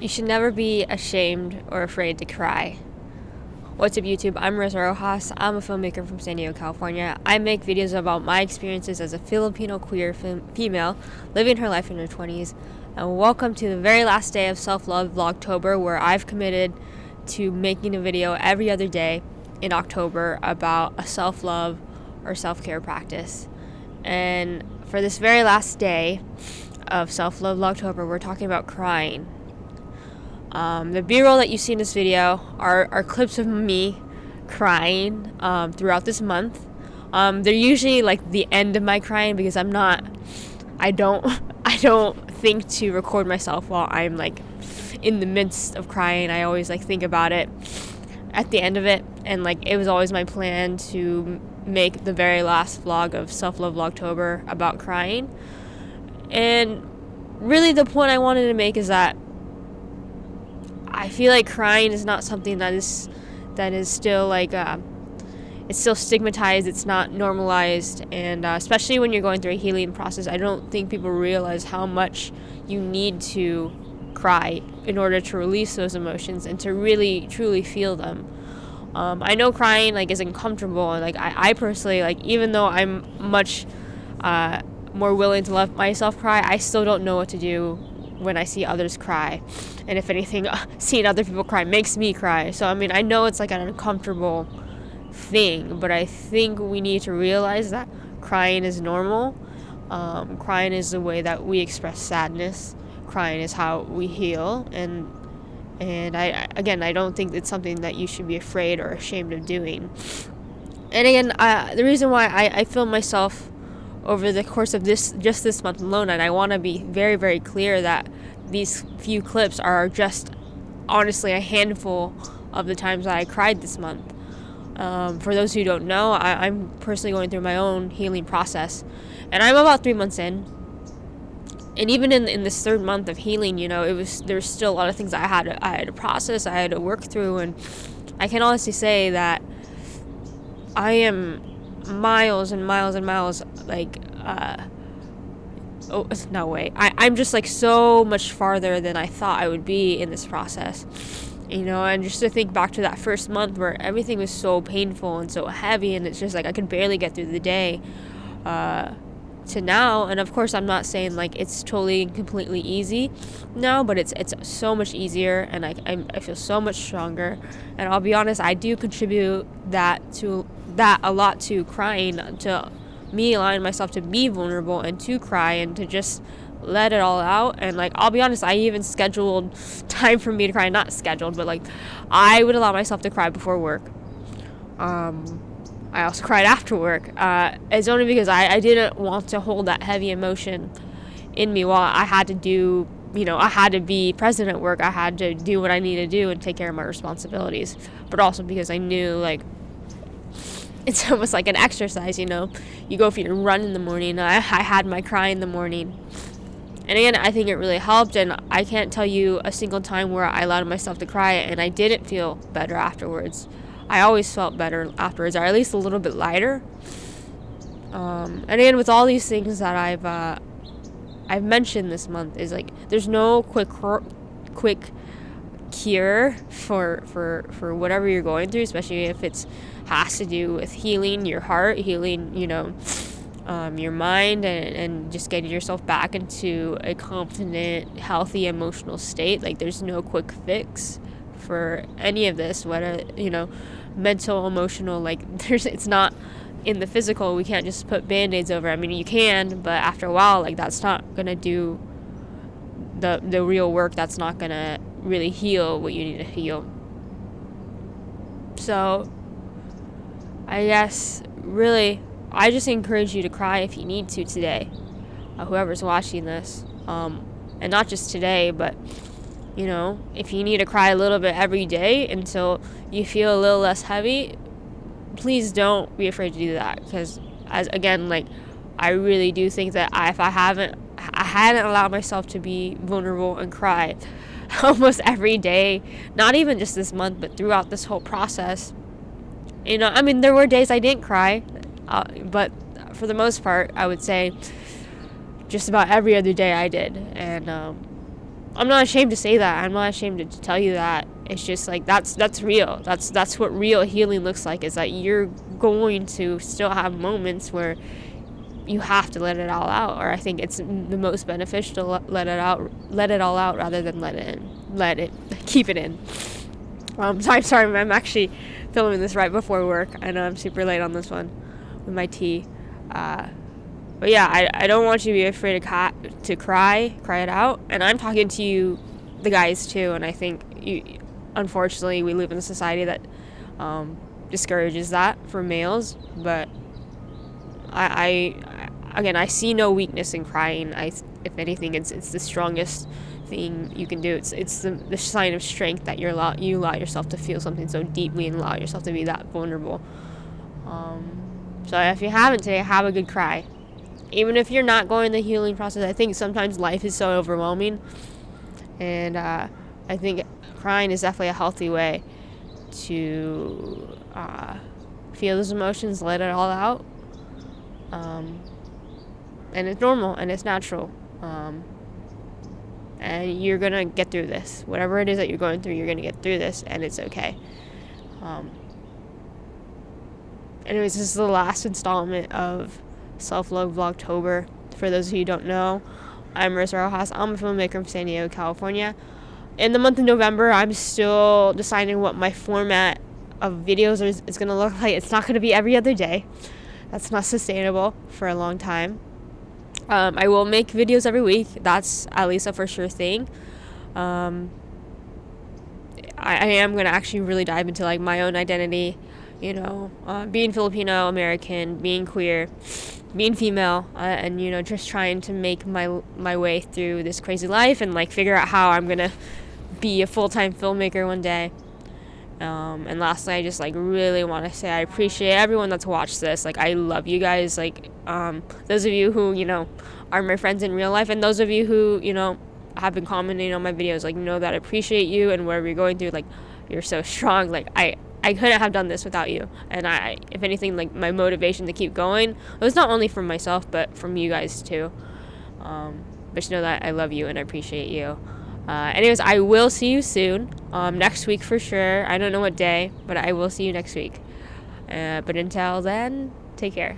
You should never be ashamed or afraid to cry. What's up, YouTube? I'm Marissa Roxas. I'm a filmmaker from San Diego, California. I make videos about my experiences as a Filipino queer female living her life in her 20s. And welcome to the very last day of Self-Love Vlogtober, where I've committed to making a video every other day in October about a self-love or self-care practice. And for this very last day of Self-Love Vlogtober, we're talking about crying. The B-roll that you see in this video are clips of me crying throughout this month. They're usually like the end of my crying because I don't think to record myself while I'm like in the midst of crying. I always like think about it at the end of it, and like it was always my plan to make the very last vlog of Self-Love Vlogtober about crying. And really the point I wanted to make is that I feel like crying is not something that is still like it's still stigmatized. It's not normalized, and especially when you're going through a healing process, I don't think people realize how much you need to cry in order to release those emotions and to really truly feel them. I know crying like is uncomfortable, and like I personally, like, even though I'm much more willing to let myself cry, I still don't know what to do when I see others cry. And if anything, seeing other people cry makes me cry. So I mean, I know it's like an uncomfortable thing, but I think we need to realize that crying is normal. Crying is the way that we express sadness. Crying is how we heal, and I don't think it's something that you should be afraid or ashamed of doing. And again, the reason why I filmed myself over the course of this month alone, and I want to be very, very clear that these few clips are just honestly a handful of the times that I cried this month. For those who don't know, I'm personally going through my own healing process, and I'm about 3 months in. And even in this third month of healing, you know, there's still a lot of things I had to process, I had to work through, and I can honestly say that I am miles and miles and miles, like, I'm just like so much farther than I thought I would be in this process, you know. And just to think back to that first month where everything was so painful and so heavy, and it's just like I could barely get through the day, to now. And of course, I'm not saying like it's totally and completely easy now, but it's so much easier, and I feel so much stronger. And I'll be honest, I do contribute that a lot to crying, to me allowing myself to be vulnerable and to cry and to just let it all out. And like, I'll be honest, I even scheduled time for me to cry. Not scheduled, but like I would allow myself to cry before work. I also cried after work. It's only because I didn't want to hold that heavy emotion in me while I had to do, you know, I had to be present at work. I had to do what I needed to do and take care of my responsibilities. But also because I knew, like, it's almost like an exercise, you know. You go for your run in the morning. I had my cry in the morning. And again, I think it really helped, and I can't tell you a single time where I allowed myself to cry and I didn't feel better afterwards. I always felt better afterwards, or at least a little bit lighter. And again, with all these things that I've mentioned this month, is like there's no quick cure for whatever you're going through, especially if it's has to do with healing your heart, healing, you know, your mind, and just getting yourself back into a confident, healthy emotional state. Like, there's no quick fix for any of this, whether, you know, mental, emotional, like it's not in the physical. We can't just put band-aids over. I mean, you can, but after a while, like, that's not gonna do the real work. That's not gonna really heal what you need to heal. So I guess really I just encourage you to cry if you need to today, whoever's watching this, and not just today, but, you know, if you need to cry a little bit every day until you feel a little less heavy, please don't be afraid to do that. Because, as again, like, I really do think that if I hadn't allowed myself to be vulnerable and cry almost every day, not even just this month, but throughout this whole process, you know, I mean, there were days I didn't cry, but for the most part, I would say just about every other day I did. And I'm not ashamed to say that. I'm not ashamed to tell you that. It's just like that's real. That's what real healing looks like, is that you're going to still have moments where you have to let it all out, or I think it's the most beneficial to let it all out rather than keep it in. Sorry, I'm actually filming this right before work. I know I'm super late on this one with my tea. But yeah, I don't want you to be afraid to cry it out. And I'm talking to you, the guys too. And I think unfortunately, we live in a society that discourages that for males. But I see no weakness in crying. If anything, it's the strongest thing you can do. It's the sign of strength that you allow yourself to feel something so deeply and allow yourself to be that vulnerable. So if you haven't today, have a good cry. Even if you're not going the healing process, I think sometimes life is so overwhelming, and I think crying is definitely a healthy way to feel those emotions, let it all out, and it's normal and it's natural, and you're gonna get through this. Whatever it is that you're going through, you're gonna get through this, and it's okay. Anyways, this is the last installment of Self-Love Vlogtober. For those of you who don't know, I'm Marissa Roxas. I'm a filmmaker from San Diego, California. In the month of November, I'm still deciding what my format of videos is going to look like. It's not going to be every other day. That's not sustainable for a long time. I will make videos every week. That's at least a for sure thing. I am going to actually really dive into like my own identity, being Filipino American, being queer, being female, and just trying to make my way through this crazy life and like figure out how I'm gonna be a full-time filmmaker one day. And lastly, I just like really want to say I appreciate everyone that's watched this. Like, I love you guys. Like, those of you who are my friends in real life, and those of you who have been commenting on my videos, like, that I appreciate you, and whatever you're going through, like, you're so strong. Like, I couldn't have done this without you. And if anything, like, my motivation to keep going, it was not only from myself, but from you guys too. But just know that I love you and I appreciate you. Anyways, I will see you soon. Next week for sure. I don't know what day, but I will see you next week. But until then, take care.